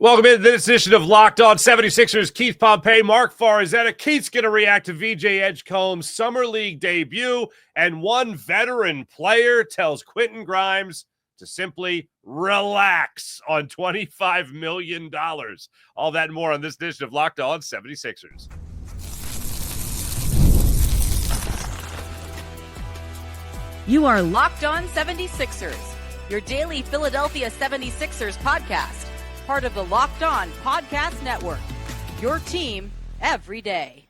Welcome into this edition of Locked On 76ers. Keith Pompey, Marc Farzetta. Keith's going to react to VJ Edgecombe's Summer League debut, and one veteran player tells Quentin Grimes to simply relax on $25 million. All that and more on this edition of Locked On 76ers. You are Locked On 76ers, your daily Philadelphia 76ers podcast. Part of the Locked On Podcast Network, your team every day.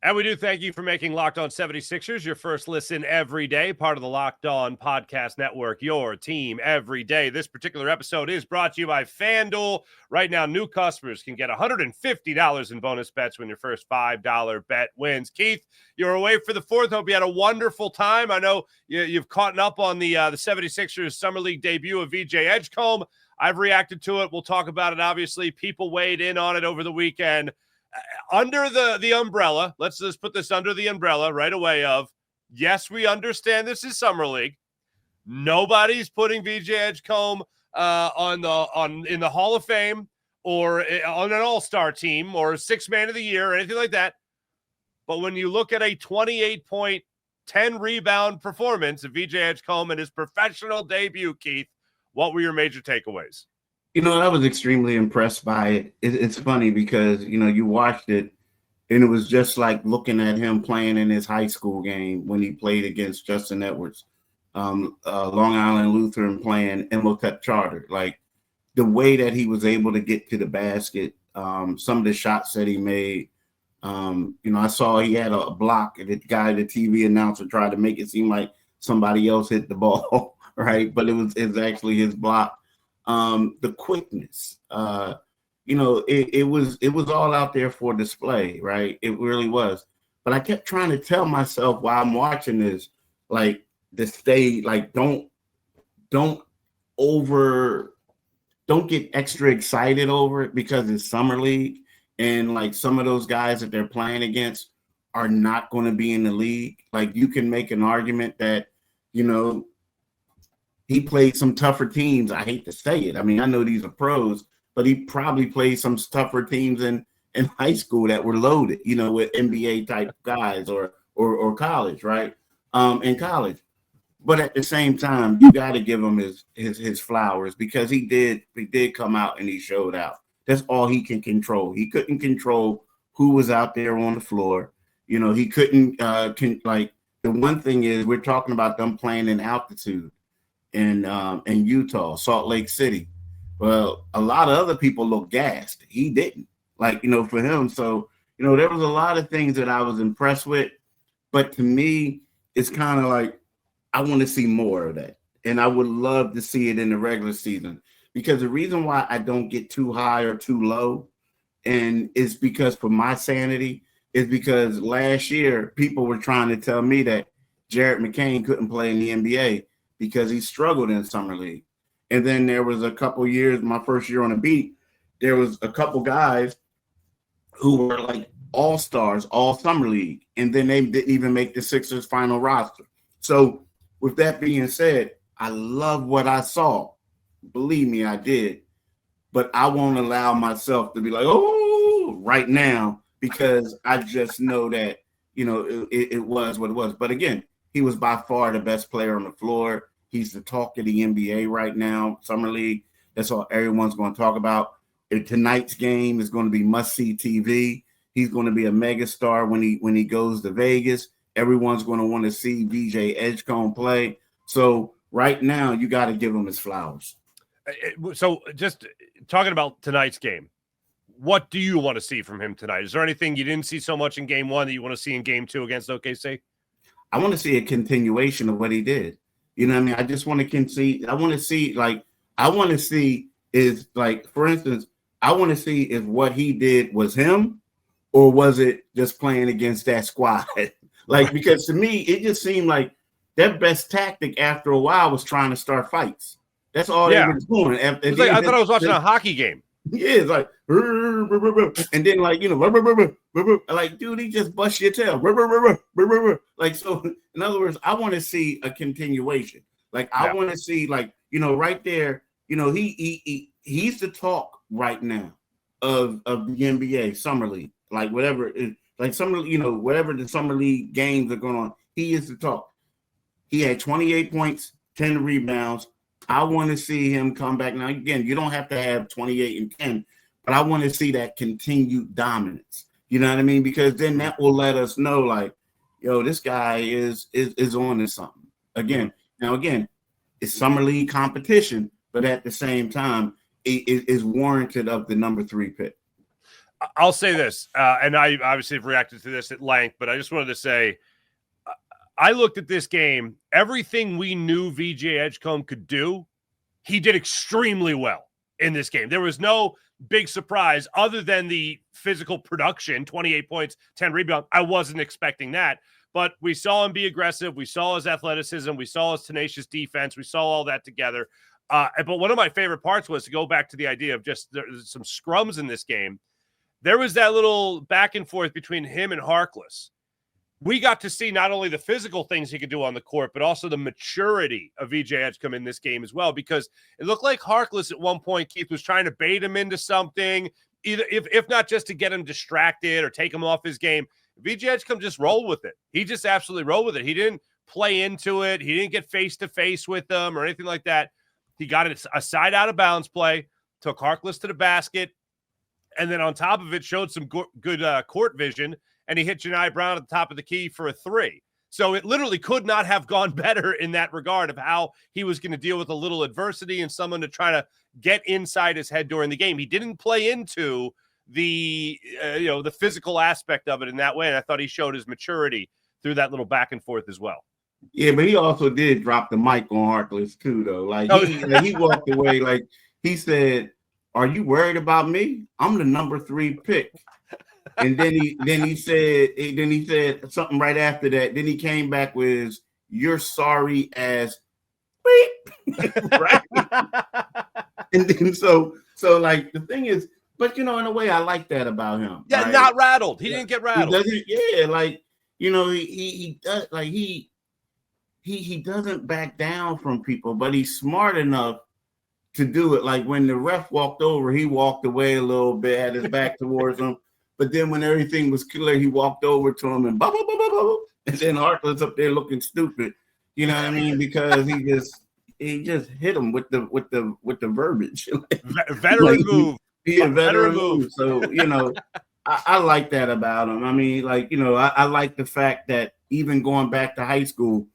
And we do thank you for making Locked On 76ers your first listen every day. Part of the Locked On Podcast Network, your team every day. This particular episode is brought to you by FanDuel. Right now, new customers can get $150 in bonus bets when your first $5 bet wins. Keith, you're away for the 4th. Hope you had a wonderful time. I know you've caught up on the 76ers Summer League debut of VJ Edgecombe. I've reacted to it. We'll talk about it, obviously. People weighed in on it over the weekend. Under the umbrella, let's just put this under the umbrella right away of, yes, we understand this is Summer League. Nobody's putting VJ Edgecombe in the Hall of Fame or on an all-star team or 6th man of the year or anything like that. But when you look at a 28-point, 10-rebound performance of VJ Edgecombe in his professional debut, Keith, what were your major takeaways? I was extremely impressed by it. It's funny because, you watched it and it was just like looking at him playing in his high school game when he played against Justin Edwards, Long Island Lutheran playing Imhotep Charter. Like the way that he was able to get to the basket, some of the shots that he made. I saw he had a block and the TV announcer tried to make it seem like somebody else hit the ball. Right, but it was actually his block. The quickness, it was all out there for display, right? It really was. But I kept trying to tell myself while I'm watching this, like, to stay, like, don't get extra excited over it because it's Summer League, and like some of those guys that they're playing against are not going to be in the league. Like, you can make an argument that, he played some tougher teams. I hate to say it. I mean, I know these are pros, but he probably played some tougher teams in high school that were loaded, with NBA type guys or college, right? In college. But at the same time, you got to give him his flowers because he did come out and he showed out. That's all he can control. He couldn't control who was out there on the floor. He couldn't the one thing is we're talking about them playing in altitude. In Utah, Salt Lake City. Well, a lot of other people look gassed. He didn't. For him. So, there was a lot of things that I was impressed with. But to me, it's kind of like I want to see more of that. And I would love to see it in the regular season. Because the reason why I don't get too high or too low, and it's because for my sanity, is because last year people were trying to tell me that Jared McCain couldn't play in the NBA because he struggled in Summer League. And then there was a couple years, my first year on the beat, there was a couple guys who were like all-stars, all Summer League, and then they didn't even make the Sixers final roster. So with that being said, I love what I saw. Believe me, I did. But I won't allow myself to be like, oh, right now, because I just know that, it was what it was. But again, he was by far the best player on the floor. He's the talk of the NBA right now, Summer League. That's all everyone's going to talk about. Tonight's game is going to be must-see TV. He's going to be a megastar when he goes to Vegas. Everyone's going to want to see VJ Edgecombe play. So right now, you got to give him his flowers. So just talking about tonight's game, what do you want to see from him tonight? Is there anything you didn't see so much in Game 1 that you want to see in Game 2 against OKC? I want to see a continuation of what he did. You know what I mean? I just want to see. I want to see is like, for instance, I want to see if what he did was him or was it just playing against that squad? Because to me, it just seemed like their best tactic after a while was trying to start fights. That's all they were doing. I thought I was watching a hockey game. Yeah, it's like, and then like, dude, he just bust your tail. Like, so in other words, I want to see a continuation. Like, I want to see, like, right there, he's the talk right now of the NBA summer league, like whatever, like summer, whatever the summer league games are going on. He is the talk. He had 28 points, 10 rebounds. I want to see him come back. Now, again, you don't have to have 28 and 10, but I want to see that continued dominance. You know what I mean? Because then that will let us know, like, yo, this guy is on to something. Again, it's summer league competition, but at the same time, it is warranted of the number 3 pick. I'll say this, and I obviously have reacted to this at length, but I just wanted to say, I looked at this game. Everything we knew VJ Edgecombe could do, he did extremely well in this game. There was no big surprise other than the physical production, 28 points, 10 rebounds. I wasn't expecting that, but we saw him be aggressive. We saw his athleticism. We saw his tenacious defense. We saw all that together. But one of my favorite parts was to go back to the idea of just there's some scrums in this game. There was that little back and forth between him and Harkless. We got to see not only the physical things he could do on the court, but also the maturity of VJ Edgecombe in this game as well, because it looked like Harkless at one point, Keith, was trying to bait him into something, either if not just to get him distracted or take him off his game. VJ Edgecombe just rolled with it. He just absolutely rolled with it. He didn't play into it. He didn't get face-to-face with them or anything like that. He got it a side out-of-bounds play, took Harkless to the basket, and then on top of it showed some good court vision, and he hit Janai Brown at the top of the key for a 3. So it literally could not have gone better in that regard of how he was going to deal with a little adversity and someone to try to get inside his head during the game. He didn't play into the physical aspect of it in that way, and I thought he showed his maturity through that little back and forth as well. Yeah, but he also did drop the mic on Harkless too, though. Like he walked away, like he said, "Are you worried about me? I'm the number 3 pick." And then he said something right after that. Then he came back with, "You're sorry as beep." Right. And then so like the thing is, but in a way I like that about him. Yeah, right? Not rattled. He didn't get rattled. He does, like he doesn't back down from people, but he's smart enough to do it. Like when the ref walked over, he walked away a little bit, had his back towards him. But then when everything was clear, he walked over to him and blah, blah, blah, blah, blah. And then Harkless up there looking stupid. You know what I mean? Because he just hit him with the verbiage. Veteran move. Yeah, veteran move. So, I like that about him. I mean, I like the fact that even going back to high school,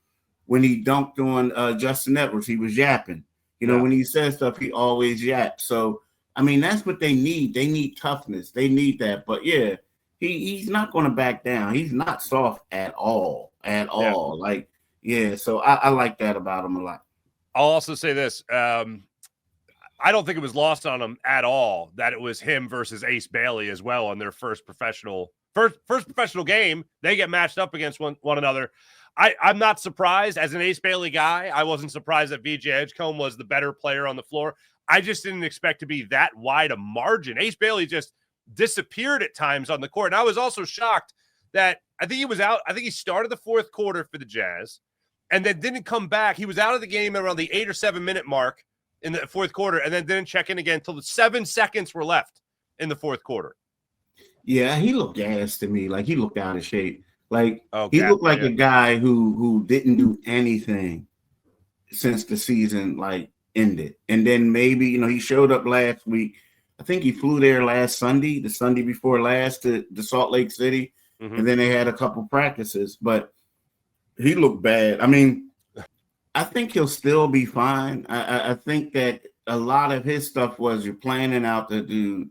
when he dunked on Justin Edwards, he was yapping. When he says stuff, he always yaps. So, I mean, that's what they need. They need toughness. They need that. But, yeah, he's not going to back down. He's not soft at all. So I like that about him a lot. I'll also say this. I don't think it was lost on him at all that it was him versus Ace Bailey as well on their first professional game. They get matched up against one another. I'm not surprised. As an Ace Bailey guy, I wasn't surprised that VJ Edgecombe was the better player on the floor. I just didn't expect to be that wide a margin. Ace Bailey just disappeared at times on the court. And I was also shocked that I think he was out. I think he started the fourth quarter for the Jazz and then didn't come back. He was out of the game around the 8 or 7 minute mark in the fourth quarter and then didn't check in again until the 7 seconds were left in the fourth quarter. Yeah, he looked gassed to me. Like he looked out of shape. Like he looked like a guy who didn't do anything since the season ended. And then maybe, he showed up last week. I think he flew there last Sunday, the Sunday before last, to Salt Lake City. Mm-hmm. And then they had a couple practices, but he looked bad. I mean, I think he'll still be fine. I think that a lot of his stuff was you're playing in altitude,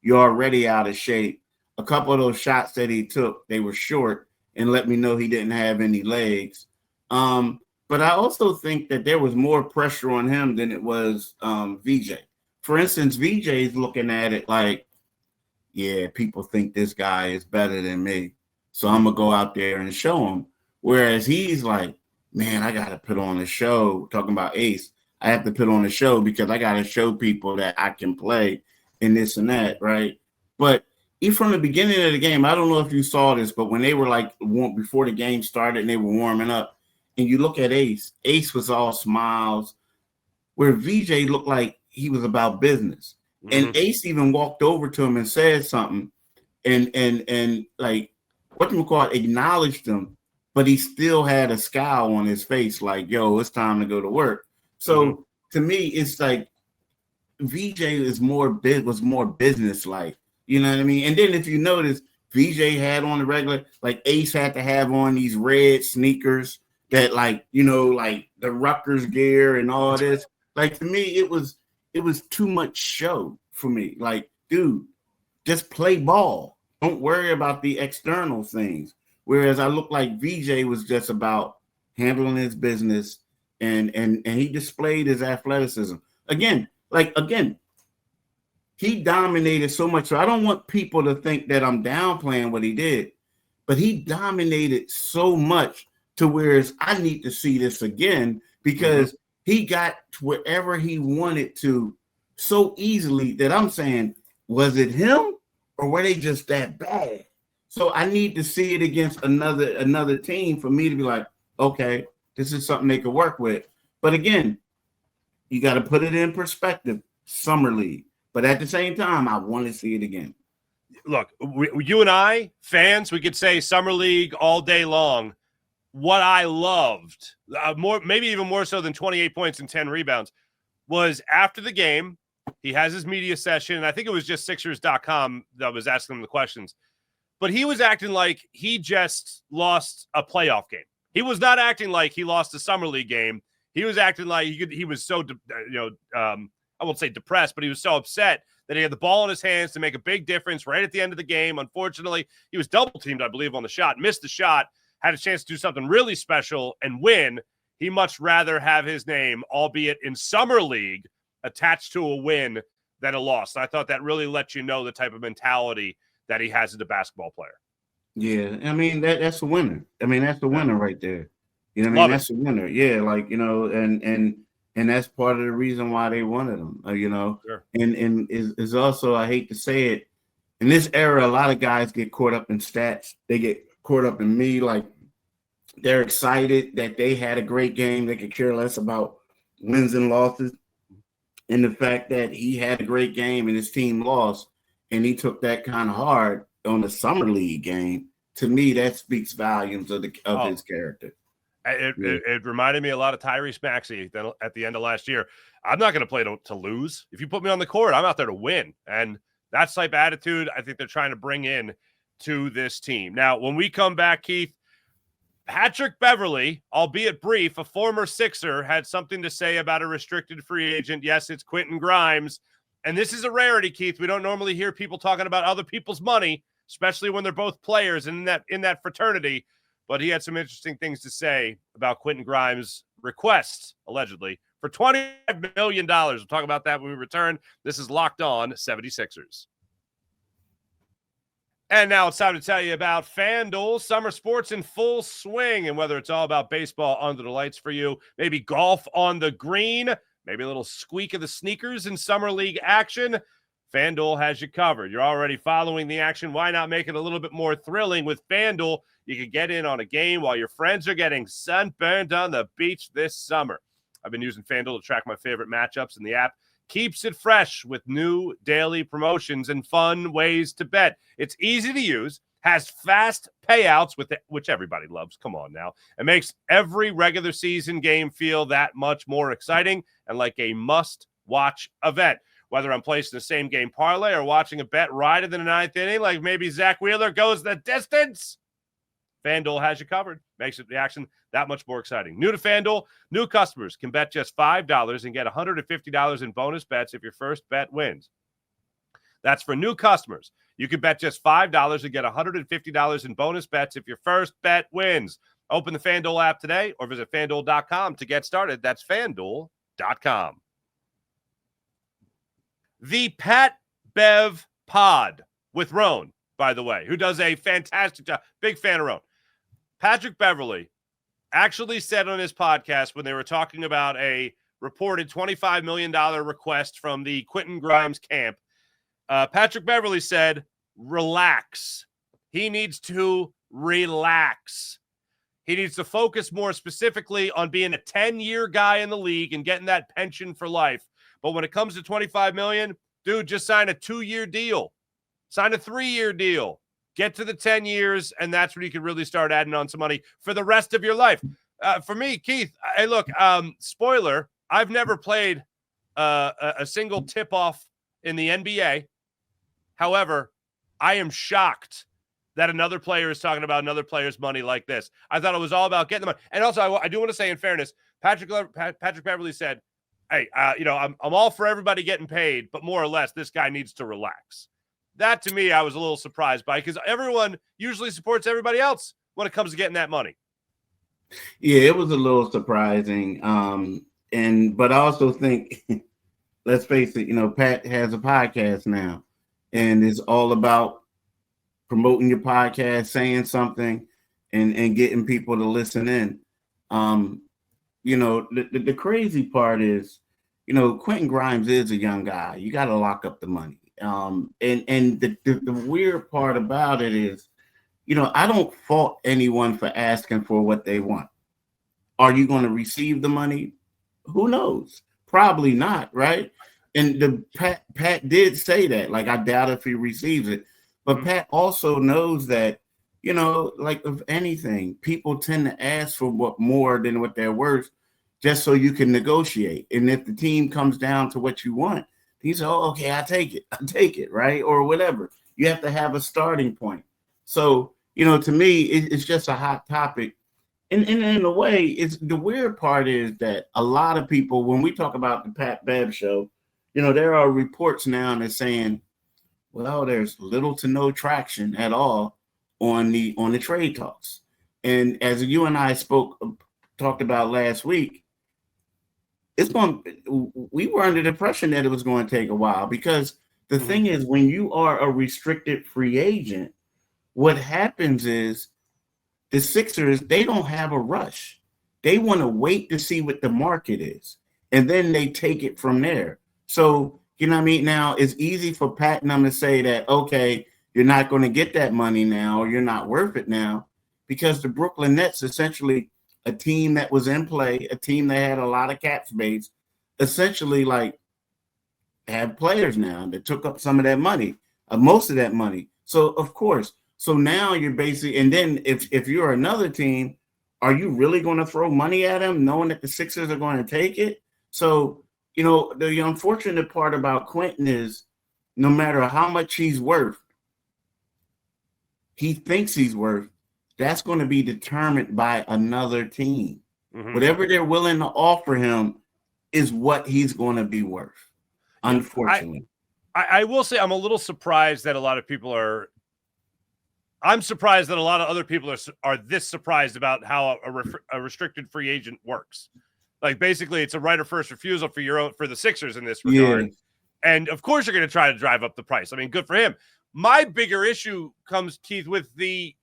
you're already out of shape. A couple of those shots that he took, they were short and let me know he didn't have any legs. But I also think that there was more pressure on him than it was VJ. For instance, VJ is looking at it like, yeah, people think this guy is better than me, so I'm going to go out there and show him. Whereas he's like, man, I got to put on a show. Talking about Ace, I have to put on a show because I got to show people that I can play and this and that, right? But even from the beginning of the game, I don't know if you saw this, but when they were before the game started and they were warming up, and you look at Ace was all smiles, where VJ looked like he was about business. And Ace even walked over to him and said something, and like whatchamacallit acknowledged him, but he still had a scowl on his face, like, yo, it's time to go to work. So to me, it's like VJ was more business like, you know what I mean? And then if you notice, VJ had on the regular, like Ace had to have on these red sneakers that, like, you know, like the Rutgers gear and all this. Like, to me, it was too much show for me. Like, dude, just play ball. Don't worry about the external things. Whereas I look like VJ was just about handling his business, and he displayed his athleticism. Again, he dominated so much. So I don't want people to think that I'm downplaying what he did, but he dominated so much to where I need to see this again, because he got to wherever he wanted to so easily that I'm saying, was it him or were they just that bad? So I need to see it against another team for me to be like, okay, this is something they could work with. But again, you got to put it in perspective. Summer League. But at the same time, I want to see it again. Look, you and I, fans, we could say Summer League all day long. What I loved, maybe even more so than 28 points and 10 rebounds, was after the game, he has his media session, and I think it was just Sixers.com that was asking him the questions. But he was acting like he just lost a playoff game. He was not acting like he lost a Summer League game. He was acting like he was so, I won't say depressed, but he was so upset that he had the ball in his hands to make a big difference right at the end of the game. Unfortunately, he was double-teamed, I believe, on the shot, missed the shot, had a chance to do something really special and win. He much rather have his name, albeit in Summer League, attached to a win than a loss. And I thought that really let you know the type of mentality that he has as a basketball player. Yeah, I mean, that's a winner. I mean, that's the winner right there. You know what I mean? That's a winner. Yeah, like, you know, and that's part of the reason why they wanted him, you know. Sure. And is also, I hate to say it, in this era, a lot of guys get caught up in stats. They get caught up in me, like they're excited that they had a great game. They could care less about wins and losses. And the fact that he had a great game and his team lost, and he took that kind of hard on the Summer League game, to me, that speaks volumes of his character. It reminded me a lot of Tyrese Maxey at the end of last year. I'm not going to play to lose. If you put me on the court, I'm out there to win. And that's type of attitude I think they're trying to bring in to this team. Now, when we come back, Keith, Patrick Beverley, albeit brief, a former Sixer, had something to say about a restricted free agent. Yes, it's Quentin Grimes. And this is a rarity, Keith. We don't normally hear people talking about other people's money, especially when they're both players in that fraternity. But he had some interesting things to say about Quentin Grimes' request, allegedly, for $25 million. We'll talk about that when we return. This is Locked On 76ers. And now it's time to tell you about FanDuel. Summer sports in full swing. And whether it's all about baseball under the lights for you, maybe golf on the green, maybe a little squeak of the sneakers in Summer League action, FanDuel has you covered. You're already following the action. Why not make it a little bit more thrilling with FanDuel? You can get in on a game while your friends are getting sunburned on the beach this summer. I've been using FanDuel to track my favorite matchups, and the app keeps it fresh with new daily promotions and fun ways to bet. It's easy to use, has fast payouts, which everybody loves. Come on now. It makes every regular season game feel that much more exciting and like a must-watch event. Whether I'm placing the same game parlay or watching a bet right in the ninth inning, like maybe Zach Wheeler goes the distance, FanDuel has you covered. Makes the action that much more exciting. New to FanDuel, new customers can bet just $5 and get $150 in bonus bets if your first bet wins. That's for new customers. You can bet just $5 and get $150 in bonus bets if your first bet wins. Open the FanDuel app today or visit FanDuel.com to get started. That's FanDuel.com. The Pat Bev Pod with Roan, by the way, who does a fantastic job. Big fan of Roan. Patrick Beverley actually said on his podcast when they were talking about a reported $25 million request from the Quentin Grimes camp, Patrick Beverley said, relax. He needs to relax. He needs to focus more specifically on being a 10-year guy in the league and getting that pension for life. But when it comes to $25 million, dude, just sign a 2-year deal. Sign a 3-year deal. Get to the 10 years, and that's when you can really start adding on some money for the rest of your life. For me, Keith, hey, look, spoiler, I've never played a single tip-off in the NBA. However, I am shocked that another player is talking about another player's money like this. I thought it was all about getting the money. And also, I do want to say, in fairness, Patrick Beverley said, hey, I'm all for everybody getting paid, but more or less, this guy needs to relax. That, to me, I was a little surprised by, because everyone usually supports everybody else when it comes to getting that money. Yeah, it was a little surprising. But I also think, let's face it, Pat has a podcast now, and it's all about promoting your podcast, saying something, and getting people to listen in. The crazy part is, Quentin Grimes is a young guy. You got to lock up the money. And the weird part about it is, I don't fault anyone for asking for what they want. Are you going to receive the money? Who knows? Probably not, right? And Pat did say that. Like, I doubt if he receives it. But Pat also knows that, like of anything, people tend to ask for more than what they're worth, just so you can negotiate. And if the team comes down to what you want, he said, "Oh, okay, I take it, right?" Or whatever. You have to have a starting point. So, to me, it's just a hot topic. And in a way, it's the weird part is that a lot of people, when we talk about the Pat Bev show, there are reports now that saying, well, there's little to no traction at all on the trade talks. And as you and I talked about last week, we were under the impression that it was going to take a while, because the thing is, when you are a restricted free agent, what happens is the Sixers, they don't have a rush. They want to wait to see what the market is, and then they take it from there. So, you know what I mean? Now, it's easy for Pat and them to say that, okay, you're not going to get that money now, or you're not worth it now, because the Brooklyn Nets, essentially a team that was in play, a team that had a lot of cap space, essentially have players now that took up some of that money, most of that money. So, of course, so now you're basically, and then if you're another team, are you really going to throw money at them knowing that the Sixers are going to take it? So, the unfortunate part about Quentin is, no matter how much he's worth, he thinks he's worth, that's going to be determined by another team. Mm-hmm. Whatever they're willing to offer him is what he's going to be worth, unfortunately. I will say I'm a little surprised that a lot of people are – I'm surprised that a lot of other people are this surprised about how a restricted free agent works. Like, basically, it's a right of first refusal for the Sixers in this regard. Yeah. And, of course, you're going to try to drive up the price. I mean, good for him. My bigger issue comes, Keith, with the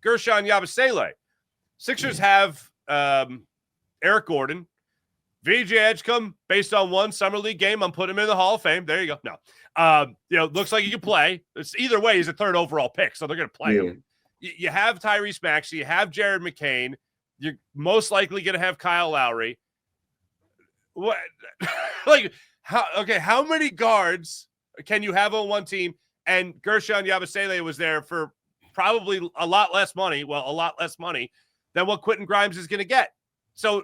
Gershon Yabusele. Sixers have Eric Gordon, VJ Edgecombe, based on one summer league game. I'm putting him in the Hall of Fame. There you go. No. Looks like he can play. It's either way, he's a third overall pick, so they're going to play him. You have Tyrese Maxey. You have Jared McCain. You're most likely going to have Kyle Lowry. What? How many guards can you have on one team? And Gershon Yabusele was there for probably a lot less money than what Quentin Grimes is going to get. So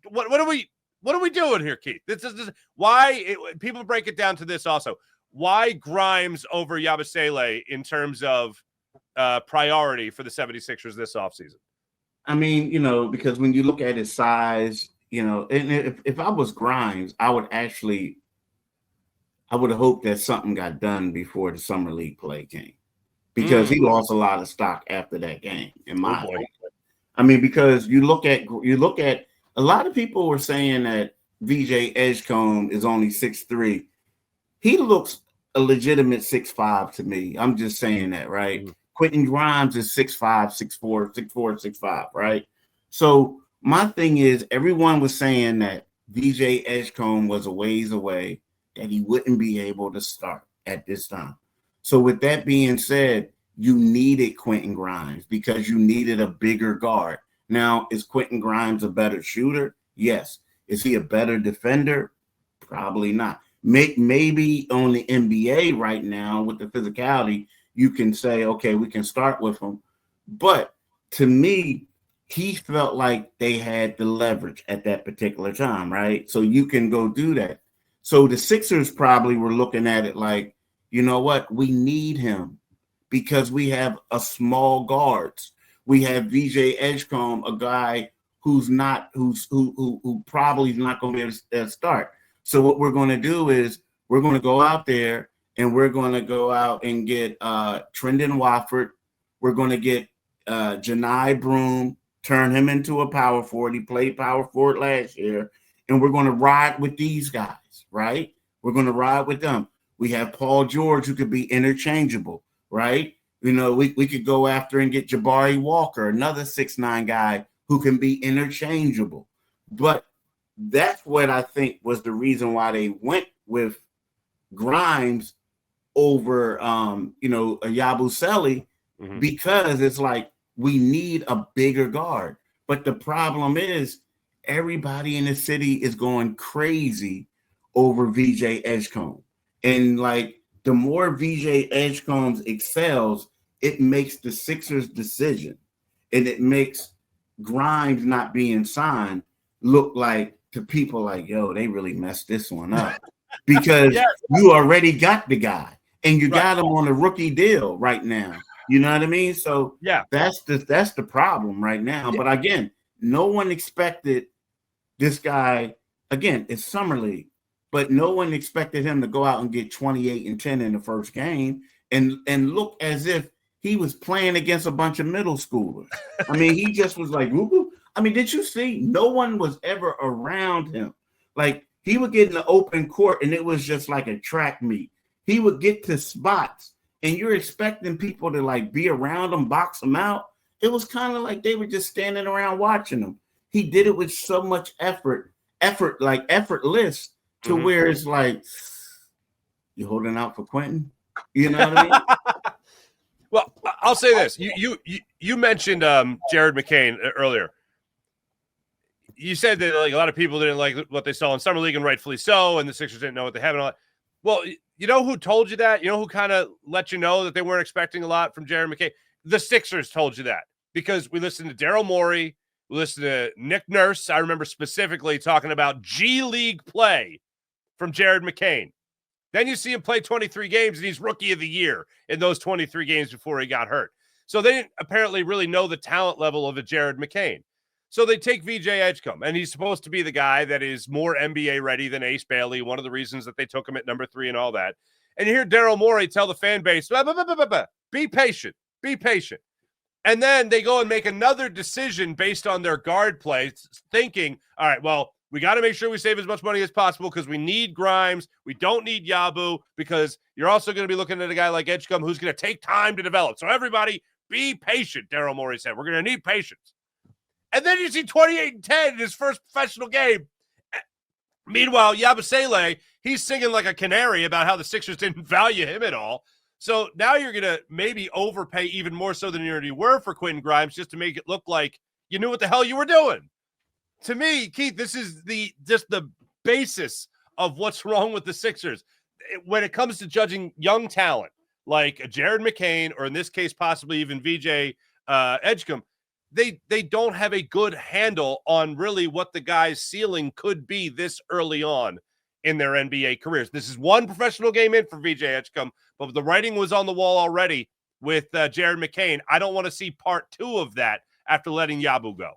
what are we doing here, Keith? This is why people break it down to this also. Why Grimes over Yabusele in terms of priority for the 76ers this offseason? I mean, because when you look at his size, and if I was Grimes, I would hope that something got done before the summer league play came, because he lost a lot of stock after that game. In my opinion, I mean, because you look at a lot of people were saying that VJ Edgecombe is only 6'3". He looks a legitimate 6'5" to me. I'm just saying that, right? Quentin Grimes is 6'5", 6'4", 6'4", 6'5", right? So my thing is, everyone was saying that VJ Edgecombe was a ways away, that he wouldn't be able to start at this time. So with that being said, you needed Quentin Grimes because you needed a bigger guard. Now, is Quentin Grimes a better shooter? Yes. Is he a better defender? Probably not. Maybe on the NBA right now with the physicality, you can say, okay, we can start with him. But to me, he felt like they had the leverage at that particular time, right? So you can go do that. So the Sixers probably were looking at it like, you know what? We need him because we have a small guards. We have VJ Edgecombe, a guy who probably is not going to be able to start. So what we're going to do is we're going to go out there and we're going to go out and get Trendon Watford. We're going to get Janai Broom, turn him into a power forward. He played power forward last year. And we're going to ride with these guys, right? We're going to ride with them. We have Paul George, who could be interchangeable, right? You know, we could go after and get Jabari Walker, another 6'9" guy who can be interchangeable. But that's what I think was the reason why they went with Grimes over, Yabusele, because it's like we need a bigger guard. But the problem is everybody in the city is going crazy over VJ Edgecombe. And like the more VJ Edgecombe excels, it makes the Sixers' decision and it makes Grimes not being signed look like to people like, yo, they really messed this one up because you already got the guy and you got him on a rookie deal right now. You know what I mean? So that's the problem right now. But again, no one expected this guy. Again, it's summer league, but no one expected him to go out and get 28 and 10 in the first game and look as if he was playing against a bunch of middle schoolers. I mean, he just was like, whoop. I mean, did you see? No one was ever around him. Like he would get in the open court and it was just like a track meet. He would get to spots and you're expecting people to like be around him, box him out. It was kind of like they were just standing around watching him. He did it with so much effortless to where it's like, you holding out for Quentin? You know what I mean? Well, I'll say this. You mentioned Jared McCain earlier. You said that like a lot of people didn't like what they saw in summer league, and rightfully so, and the Sixers didn't know what they have and all that. Well, you know who told you that? You know who kind of let you know that they weren't expecting a lot from Jared McCain? The Sixers told you that because we listened to Daryl Morey, we listened to Nick Nurse. I remember specifically talking about G League play from Jared McCain. Then you see him play 23 games, and he's rookie of the year in those 23 games before he got hurt. So they didn't apparently really know the talent level of a Jared McCain. So they take VJ Edgecombe, and he's supposed to be the guy that is more NBA ready than Ace Bailey, one of the reasons that they took him at number 3 and all that. And you hear Daryl Morey tell the fan base, be patient, be patient. And then they go and make another decision based on their guard play, thinking, all right, well, we got to make sure we save as much money as possible because we need Grimes. We don't need Yabu because you're also going to be looking at a guy like Edgecombe who's going to take time to develop. So everybody be patient, Daryl Morey said. We're going to need patience. And then you see 28 and 10 in his first professional game. Meanwhile, Yabusele, he's singing like a canary about how the Sixers didn't value him at all. So now you're going to maybe overpay even more so than you already were for Quentin Grimes just to make it look like you knew what the hell you were doing. To me, Keith, this is just the basis of what's wrong with the Sixers. When it comes to judging young talent, like a Jared McCain, or in this case, possibly even VJ Edgecombe, they don't have a good handle on really what the guy's ceiling could be this early on in their NBA careers. This is one professional game in for VJ Edgecombe, but the writing was on the wall already with Jared McCain. I don't want to see part 2 of that after letting Yabu go.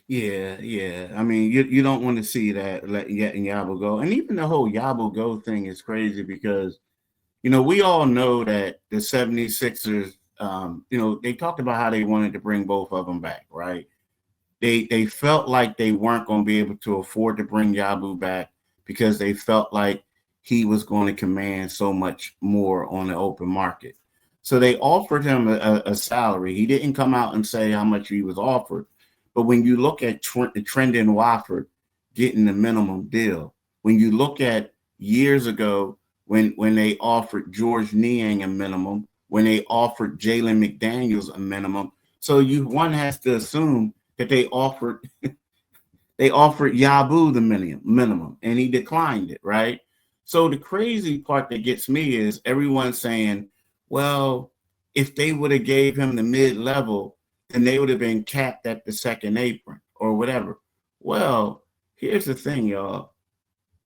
Yeah. I mean, you don't want to see that letting Yabu go. And even the whole Yabu go thing is crazy because, we all know that the 76ers, they talked about how they wanted to bring both of them back, right? They felt like they weren't going to be able to afford to bring Yabu back because they felt like he was going to command so much more on the open market. So they offered him a salary. He didn't come out and say how much he was offered. But when you look at Trendon Watford getting the minimum deal, when you look at years ago when they offered George Niang a minimum, when they offered Jalen McDaniels a minimum, so one has to assume that they offered Yabu the minimum, and he declined it, right? So the crazy part that gets me is everyone saying, well, if they would have gave him the mid-level, then they would have been capped at the second apron or whatever. Well, here's the thing, y'all.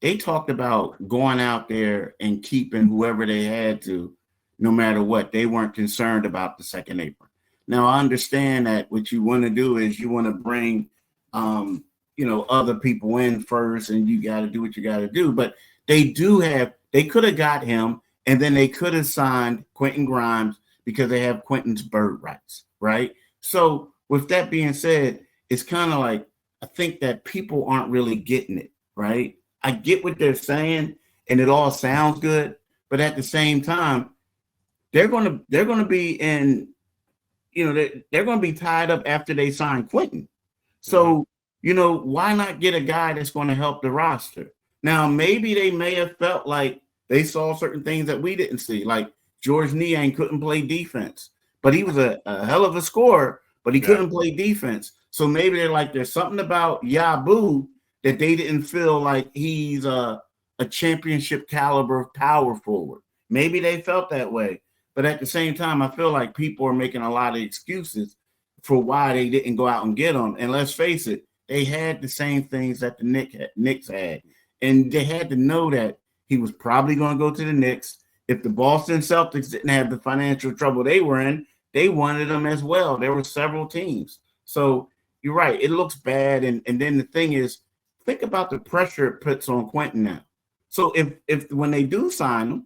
They talked about going out there and keeping whoever they had to, no matter what. They weren't concerned about the second apron. Now, I understand that what you want to do is you want to bring, other people in first, and you got to do what you got to do. But they could have got him, and then they could have signed Quentin Grimes because they have Quentin's bird rights, right? So with that being said, it's kind of like, I think that people aren't really getting it, right? I get what they're saying, and it all sounds good, but at the same time, they're going to be in, they're going to be tied up after they sign Quentin. So, why not get a guy that's going to help the roster? Now, maybe they may have felt like they saw certain things that we didn't see, like George Niang couldn't play defense, but he was a hell of a scorer, but he couldn't play defense. So maybe they're like, there's something about Yabu that they didn't feel like he's a championship caliber power forward. Maybe they felt that way. But at the same time, I feel like people are making a lot of excuses for why they didn't go out and get him. And let's face it, they had the same things that the Knicks had. And they had to know that he was probably going to go to the Knicks. If the Boston Celtics didn't have the financial trouble they were in, they wanted him as well. There were several teams. So you're right. It looks bad. And then the thing is, think about the pressure it puts on Quentin now. So if when they do sign him,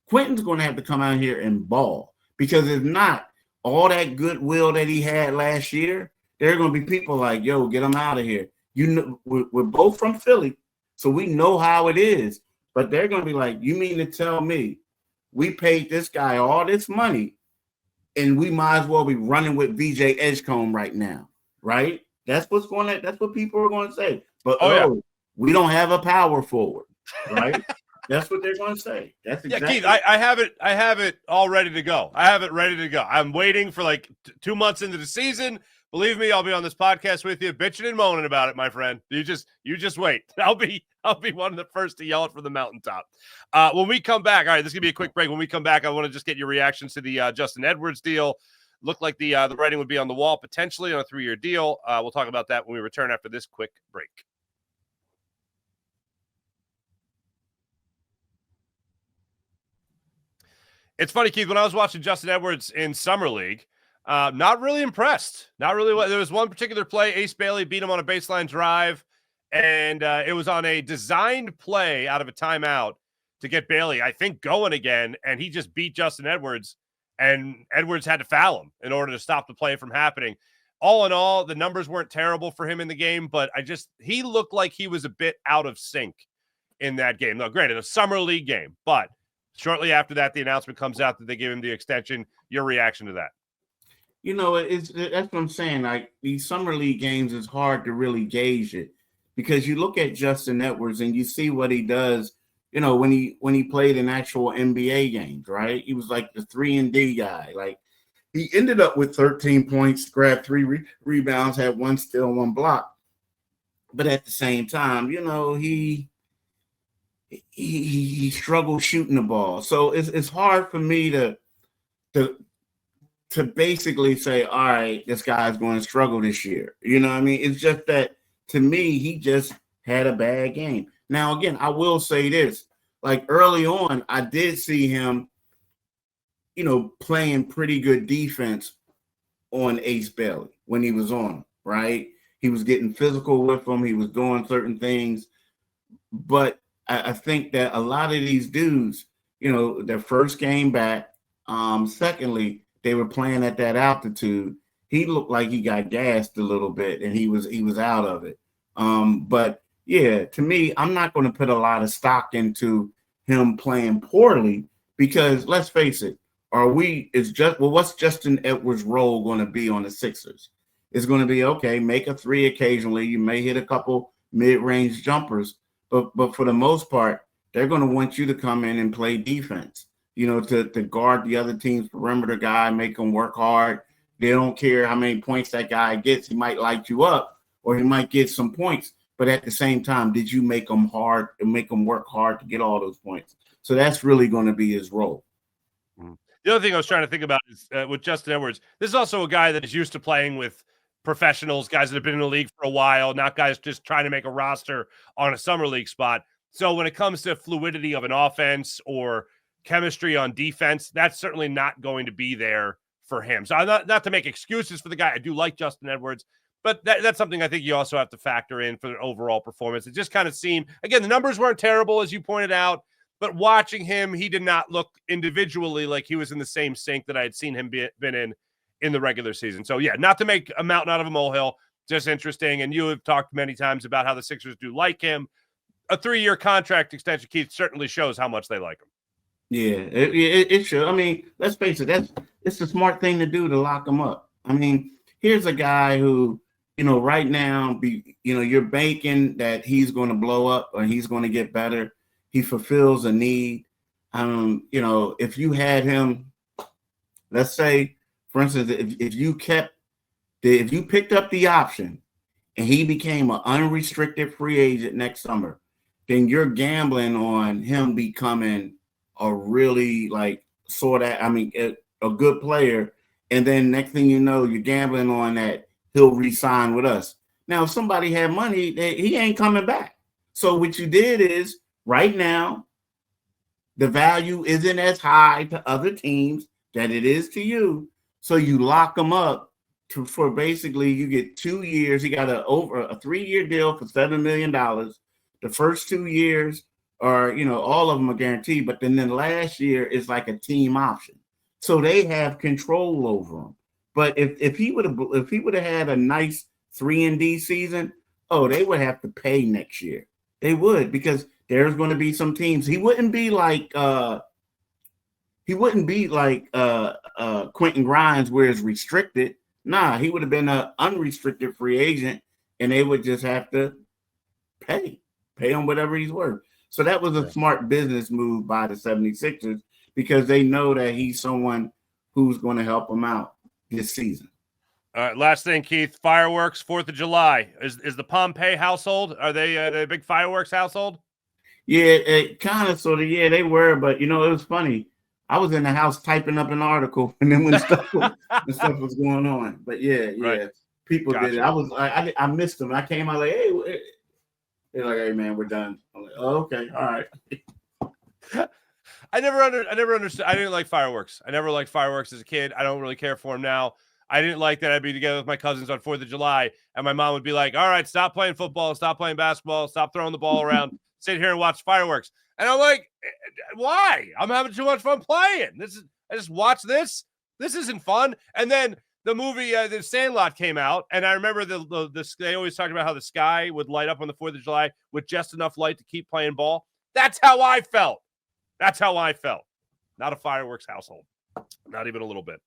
Quentin's going to have to come out here and ball, because if not, all that goodwill that he had last year, there are going to be people like, yo, get him out of here. We're both from Philly, so we know how it is. But they're going to be like, you mean to tell me we paid this guy all this money and we might as well be running with VJ Edgecombe right now, right? That's what people are going to say. But we don't have a power forward, right? That's what they're going to say. That's exactly. Keith, I have it all ready to go. I have it ready to go. I'm waiting for like 2 months into the season. Believe me, I'll be on this podcast with you, bitching and moaning about it, my friend. You just wait. I'll be one of the first to yell it from the mountaintop. When we come back, all right, this is gonna be a quick break. When we come back, I want to just get your reactions to the Justin Edwards deal. Looked like the writing would be on the wall potentially on a 3-year deal. We'll talk about that when we return after this quick break. It's funny, Keith, when I was watching Justin Edwards in Summer League, not really impressed. Not really. There was one particular play, Ace Bailey beat him on a baseline drive, and it was on a designed play out of a timeout to get Bailey, I think, going again, and he just beat Justin Edwards, and Edwards had to foul him in order to stop the play from happening. All in all, the numbers weren't terrible for him in the game, but he looked like he was a bit out of sync in that game. Now, granted, a Summer League game, but shortly after that, the announcement comes out that they give him the extension. Your reaction to that? That's what I'm saying. Like, these Summer League games, is hard to really gauge it, because you look at Justin Edwards and you see what he does. When he played in actual NBA games, right? He was like the 3-and-D guy. Like, he ended up with 13 points, grabbed 3 rebounds, had 1 steal, 1 block. But at the same time, he struggled shooting the ball. So it's hard for me to basically say, all right, this guy's going to struggle this year. You know what I mean? It's just that, to me, he just had a bad game. Now, again, I will say this. Like, early on, I did see him, playing pretty good defense on Ace Bailey when he was on, right? He was getting physical with him. He was doing certain things. But I think that a lot of these dudes, their first game back, secondly, they were playing at that altitude. He looked like he got gassed a little bit, and he was out of it. But yeah, to me, I'm not going to put a lot of stock into him playing poorly, because let's face it, what's Justin Edwards' role going to be on the Sixers? It's going to be, okay, make a 3 occasionally. You may hit a couple mid-range jumpers, but for the most part, they're going to want you to come in and play defense, to guard the other team's perimeter guy, make them work hard. They don't care how many points that guy gets. He might light you up, or he might get some points, but at the same time, did you make them work hard to get all those points? So that's really going to be his role. The other thing I was trying to think about is with Justin Edwards, this is also a guy that is used to playing with professionals, guys that have been in the league for a while, not guys just trying to make a roster on a summer league spot. So when it comes to fluidity of an offense or chemistry on defense, that's certainly not going to be there for him. So I'm not to make excuses for the guy. I do like Justin Edwards, but that's something I think you also have to factor in for the overall performance. It just kind of seemed, again, the numbers weren't terrible, as you pointed out, but watching him, he did not look individually like he was in the same sync that I had seen him been in the regular season. So, yeah, not to make a mountain out of a molehill, just interesting. And you have talked many times about how the Sixers do like him. A 3-year contract extension, Keith, certainly shows how much they like him. Yeah, it should. I mean, let's face it, it's the smart thing to do to lock him up. I mean, here's a guy who, right now, you're banking that he's going to blow up or he's going to get better. He fulfills a need. If you had him, let's say, for instance, if you picked up the option and he became an unrestricted free agent next summer, then you're gambling on him becoming a really a good player. And then next thing you know, you're gambling on that he'll re-sign with us. Now, if somebody had money, he ain't coming back. So what you did is, right now, the value isn't as high to other teams that it is to you. So you lock him up for basically you get 2 years. He got a 3-year deal for $7 million. The first 2 years are, all of them are guaranteed. But then last year is like a team option. So they have control over him. But if he would have had a nice 3-and-D season, they would have to pay next year. They would, because there's going to be some teams. He wouldn't be like Quentin Grimes, where it's restricted. Nah, he would have been an unrestricted free agent, and they would just have to pay him whatever he's worth. So that was a smart business move by the 76ers, because they know that he's someone who's going to help them out this season. All right, last thing, Keith. Fireworks, 4th of July. Is the Pompey household, are they a big fireworks household? Yeah, kind of, sort of. Yeah, they were, but it was funny. I was in the house typing up an article, and then when stuff was going on. But yeah, people did it. I missed them. I came out like, hey, they're like, hey man, we're done. I'm like, oh, okay, all right. I never understood. I didn't like fireworks. I never liked fireworks as a kid. I don't really care for them now. I didn't like that I'd be together with my cousins on 4th of July, and my mom would be like, all right, stop playing football, stop playing basketball, stop throwing the ball around, sit here and watch fireworks. And I'm like, why? I'm having too much fun playing. I just watch this. This isn't fun. And then the movie, The Sandlot came out, and I remember they always talked about how the sky would light up on the 4th of July with just enough light to keep playing ball. That's how I felt. Not a fireworks household. Not even a little bit.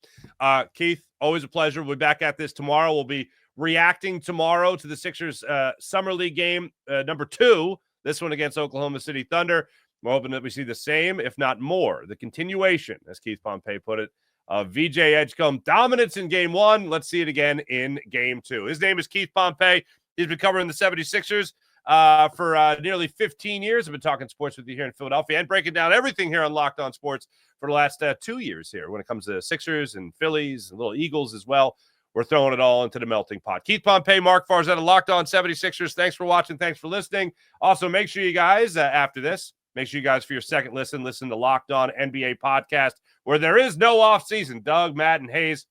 Keith, always a pleasure. We'll be back at this tomorrow. We'll be reacting tomorrow to the Sixers Summer League game number 2, this one against Oklahoma City Thunder. We're hoping that we see the same, if not more, the continuation, as Keith Pompey put it, of VJ Edgecombe dominance in game 1. Let's see it again in game 2. His name is Keith Pompey. He's been covering the 76ers for nearly 15 years. I've been talking sports with you here in Philadelphia and breaking down everything here on Locked On Sports for the last 2 years here when it comes to Sixers and Phillies and little Eagles as well. We're throwing it all into the melting pot. Keith Pompey, Marc Farzetta, Locked On 76ers. Thanks for watching. Thanks for listening. Also, make sure you guys, after this, make sure you guys, for your second listen to Locked On NBA podcast, where there is no offseason. Doug, Matt, and Hayes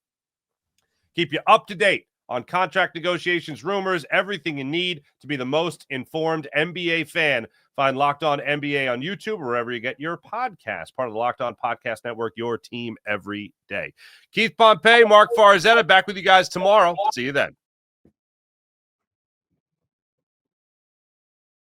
keep you up to date on contract negotiations, rumors, everything you need to be the most informed NBA fan. Find Locked On NBA on YouTube or wherever you get your podcast. Part of the Locked On Podcast Network, your team every day. Keith Pompey, Marc Farzetta, back with you guys tomorrow. See you then.